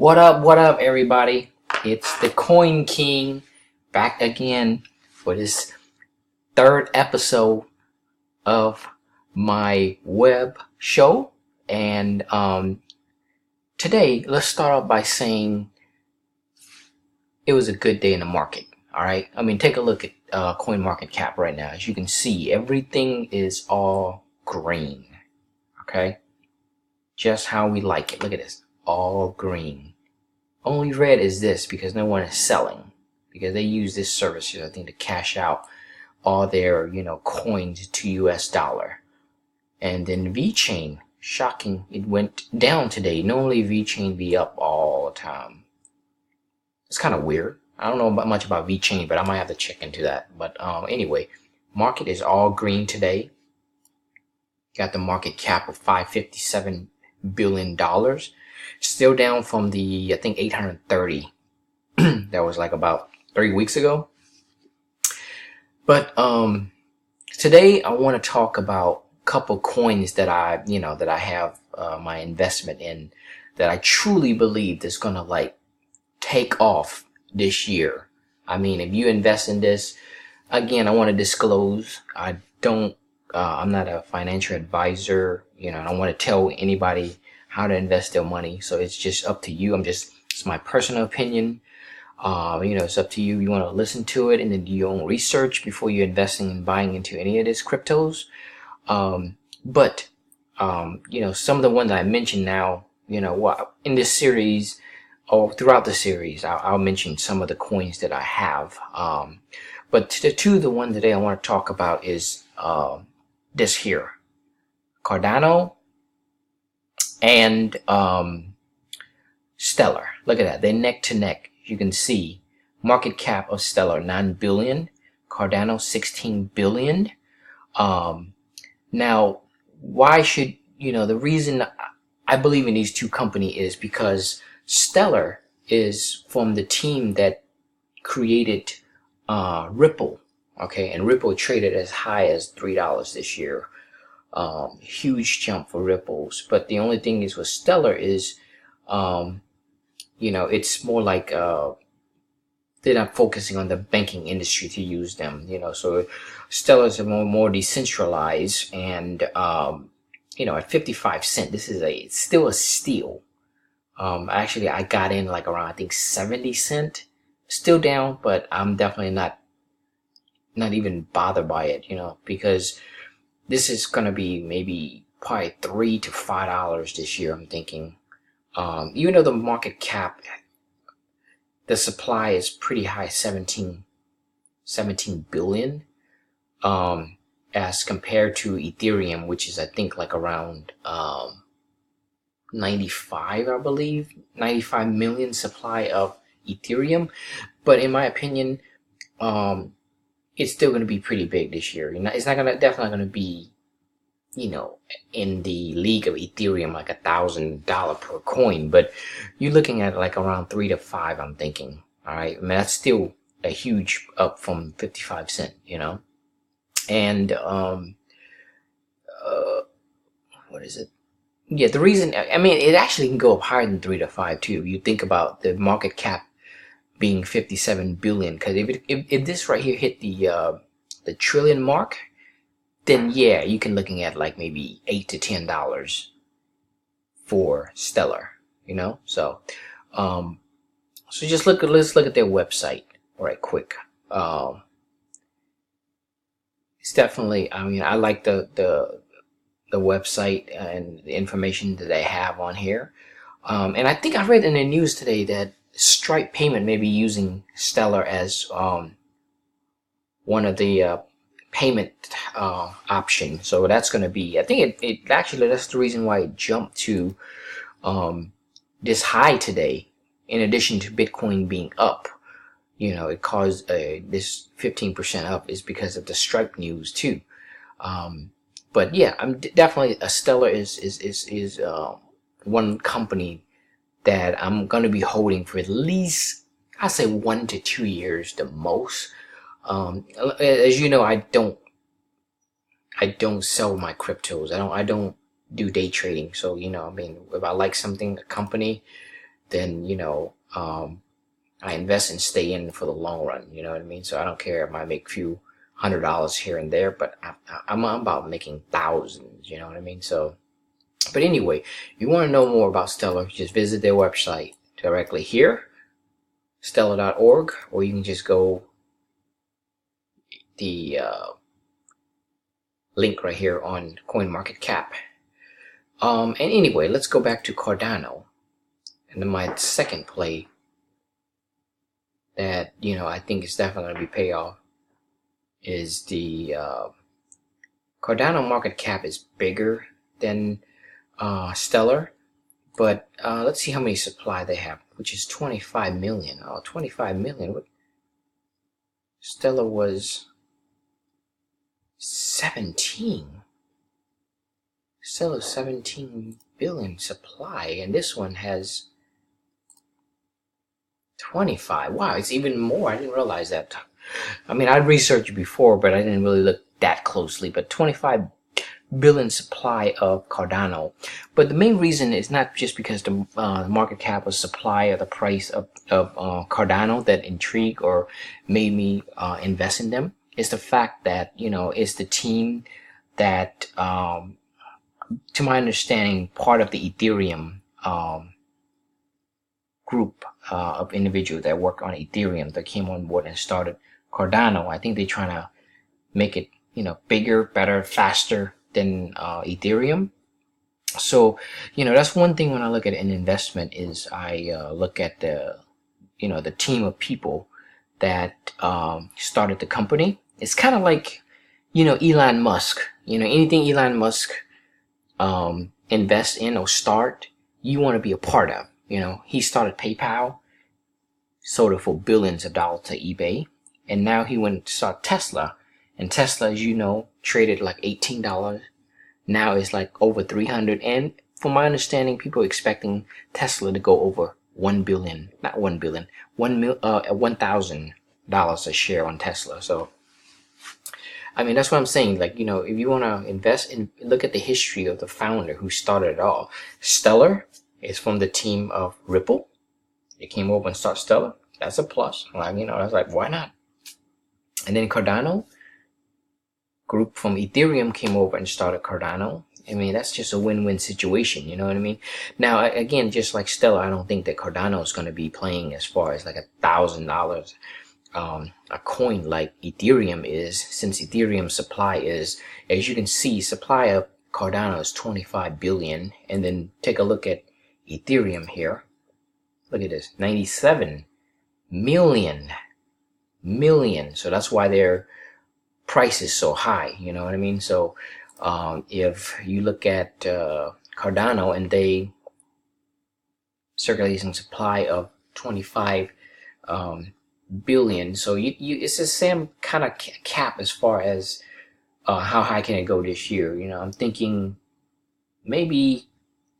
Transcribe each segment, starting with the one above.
What up, everybody? It's the Coin King back again for this third episode of my web show. And today, let's start off by saying it was a good day in the market. All right. I mean, take a look at Coin Market Cap right now. As you can see, everything is all green. Okay. Just how we like it. Look at this. All green. Only red is this because no one is selling, because they use this service, I think, to cash out all their, coins to US dollar. And then VeChain, shocking, it went down today. Normally VeChain be up all the time. It's kind of weird. I don't know much about VeChain, but I might have to check into that. But anyway, market is all green today. Got the market cap of $557 billion. Still down from the, I think, 830 that was like about 3 weeks ago. But today I want to talk about a couple coins that I have my investment in, that I truly believe is gonna like take off this year. I mean, if you invest in this, again, I want to disclose, I'm not a financial advisor. I don't want to tell anybody how to invest their money. So it's just up to you. It's my personal opinion. It's up to you. You want to listen to it and then do your own research before you're investing and buying into any of these cryptos. But some of the ones I mentioned now, in this series or throughout the series, I'll mention some of the coins that I have. But the one today I want to talk about is, this here, Cardano and Stellar. Look at that. They're neck to neck. You can see market cap of Stellar 9 billion, Cardano 16 billion. Now, why should, the reason I believe in these two companies is because Stellar is from the team that created Ripple. Okay, and Ripple traded as high as $3 this year. Huge jump for Ripples. But the only thing is with Stellar is, it's more like they're not focusing on the banking industry to use them. So Stellar is more decentralized, and at 55 cents, this is still a steal. Actually, I got in like around, I think, 70 cents. Still down, but I'm definitely not even bothered by it, because this is going to be maybe probably $3 to $5 this year, I'm thinking. Even though the market cap, the supply is pretty high, 17 billion, as compared to Ethereum, which is, I think, like around 95, I believe, 95 million supply of Ethereum. But in my opinion, it's still going to be pretty big this year. It's definitely going to be, in the league of Ethereum, like $1,000 per coin. But you're looking at like around 3 to 5, I'm thinking. All right. I mean, that's still a huge up from 55 cents, And, what is it? Yeah, the reason, I mean, it actually can go up higher than 3 to 5 too. You think about the market cap being 57 billion, because if this right here hit the trillion mark, then yeah, you can looking at like maybe $8 to $10 for Stellar, So let's look at their website right quick. It's definitely, I mean, I like the website and the information that they have on here. And I think I read in the news today that Stripe Payment may be using Stellar as one of the payment options. So that's going to be, I think it actually, that's the reason why it jumped to this high today. In addition to Bitcoin being up, it caused this 15% up is because of the Stripe news too. But yeah, I'm definitely, a Stellar is one company that I'm going to be holding for at least, I say 1 to 2 years the most. As you know, I don't sell my cryptos. I don't do day trading. So, if I like something, a company, then I invest and stay in for the long run. You know what I mean? So I don't care if I make a few $100 here and there, but I'm about making thousands. You know what I mean? So, but anyway, if you want to know more about Stellar, just visit their website directly here, stellar.org, or you can just go the link right here on CoinMarketCap. And anyway, let's go back to Cardano, and then my second play that I think is definitely going to be payoff is the Cardano market cap is bigger than Stellar, but let's see how many supply they have, which is 25 million. Oh, 25 million. What? Stellar was 17. Stellar 17 billion supply, and this one has 25. Wow, it's even more. I didn't realize that. I mean, I researched before, but I didn't really look that closely. But 25 billion supply of Cardano. But the main reason is not just because the market cap or supply or the price of Cardano that intrigued or made me invest in them. It's the fact that, it's the team that, to my understanding, part of the Ethereum group of individuals that work on Ethereum that came on board and started Cardano. I think they're trying to make it, bigger, better, faster than Ethereum. So, that's one thing when I look at an investment is I look at the team of people that started the company. It's kind of like, Elon Musk. Anything Elon Musk invest in or start, you want to be a part of. He started PayPal, sold it for billions of dollars to eBay, and now he went to start Tesla. And Tesla, as you know, traded like $18. Now it's like over 300. And from my understanding, people are expecting Tesla to go over 1 billion, not 1 billion, $1,000 a share on Tesla. So, I mean, that's what I'm saying. Like, if you want to invest in, look at the history of the founder who started it all. Stellar is from the team of Ripple. They came over and started Stellar. That's a plus. Like, I was like, why not? And then Cardano group from Ethereum came over and started Cardano. I mean, that's just a win-win situation. You know what I mean? Now, again, just like Stellar, I don't think that Cardano is going to be playing as far as like $1,000 a coin like Ethereum is, since Ethereum supply is, as you can see, supply of Cardano is 25 billion. And then take a look at Ethereum here. Look at this, 97 million. So that's why their price is so high. You know what I mean? So if you look at Cardano and they circulating supply of 25 billion, so you it's the same kind of cap as far as how high can it go this year. I'm thinking maybe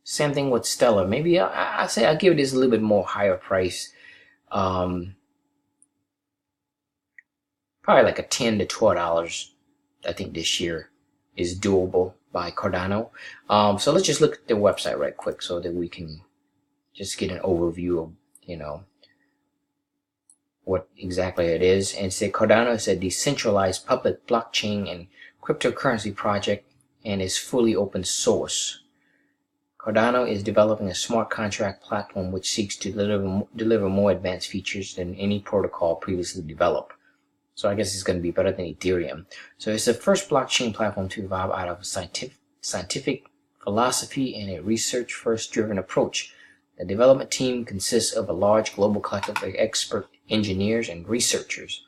same thing with Stellar. Maybe I say I'll give it this a little bit more higher price. Probably like a $10 to $12. I think this year is doable by Cardano. So let's just look at the website right quick so that we can just get an overview of what exactly it is. And say Cardano is a decentralized public blockchain and cryptocurrency project and is fully open source. Cardano is developing a smart contract platform which seeks to deliver more advanced features than any protocol previously developed. So I guess it's going to be better than Ethereum. So it's the first blockchain platform to evolve out of a scientific philosophy and a research-first driven approach. The development team consists of a large global collective of expert engineers and researchers.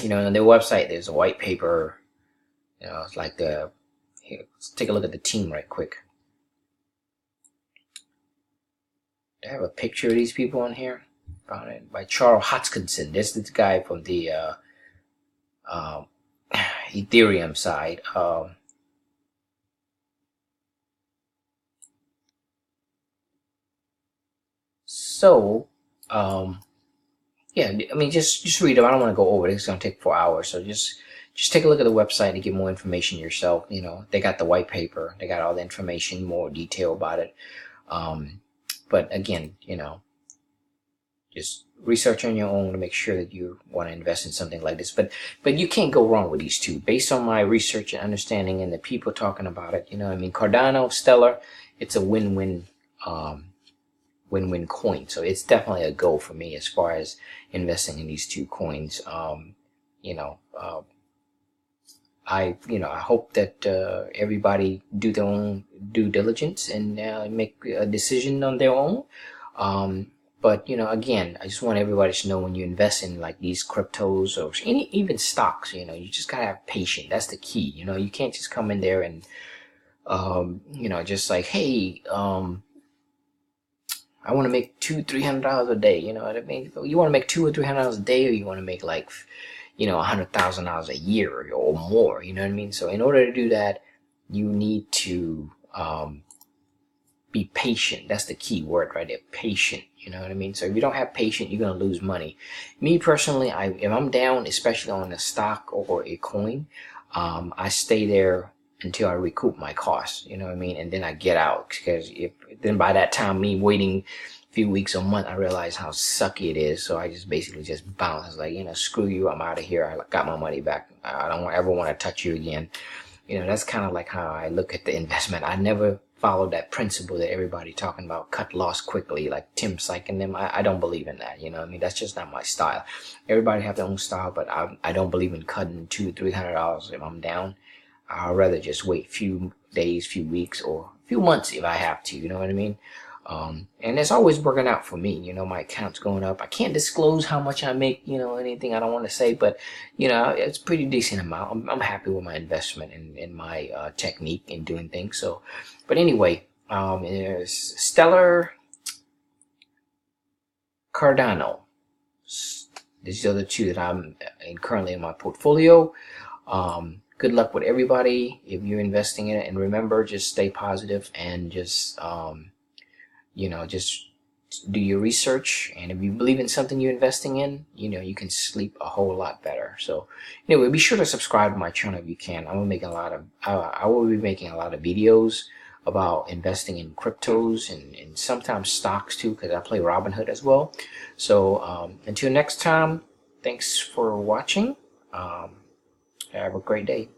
On their website, there's a white paper. It's like here, let's take a look at the team right quick. Do I have a picture of these people on here? Found it by Charles Hodgkinson. This is the guy from the Ethereum side. Yeah, I mean, just read them. I don't want to go over it. It's going to take 4 hours. So just take a look at the website to get more information yourself. They got the white paper. They got all the information, more detail about it. But again, just research on your own to make sure that you want to invest in something like this. But you can't go wrong with these two. Based on my research and understanding and the people talking about it, you know what I mean? Cardano, Stellar, it's a win-win win-win coin. So it's definitely a go for me as far as investing in these two coins. You know, I hope that everybody do their own due diligence and make a decision on their own. But again, I just want everybody to know, when you invest in like these cryptos or even stocks, you just gotta have patience. That's the key. You can't just come in there and just like, hey, I want to make $200-300 a day. You know what I mean? You want to make $200 or $300 a day, or you want to make like, $100,000 a year or more. You know what I mean? So in order to do that, you need to be patient. That's the key word right there, patient. You know what I mean? So if you don't have patience, you're gonna lose money. Me personally, if I'm down, especially on a stock or a coin, I stay there until I recoup my costs. You know what I mean? And then I get out, because then by that time, me waiting a few weeks or month, I realize how sucky it is. So I just basically just bounce. I was like, screw you, I'm out of here. I got my money back. I don't ever want to touch you again. That's kind of like how I look at the investment. I never follow that principle that everybody talking about, cut loss quickly, like Tim Syke and them. I don't believe in that. You know what I mean? That's just not my style. Everybody have their own style, but I don't believe in cutting $200-300 if I'm down. I'd rather just wait a few days, few weeks, or a few months if I have to. You know what I mean? And it's always working out for me. My account's going up. I can't disclose how much I make, anything I don't want to say, but, it's a pretty decent amount. I'm happy with my investment and my technique in doing things. So, but anyway, there's Stellar, Cardano. These are the two that I'm currently in my portfolio. Good luck with everybody if you're investing in it. And remember, just stay positive and just just do your research. And if you believe in something you're investing in, you can sleep a whole lot better. So anyway, be sure to subscribe to my channel if you can. I will be making a lot of videos about investing in cryptos and sometimes stocks too, because I play Robinhood as well. So until next time, thanks for watching. Have a great day.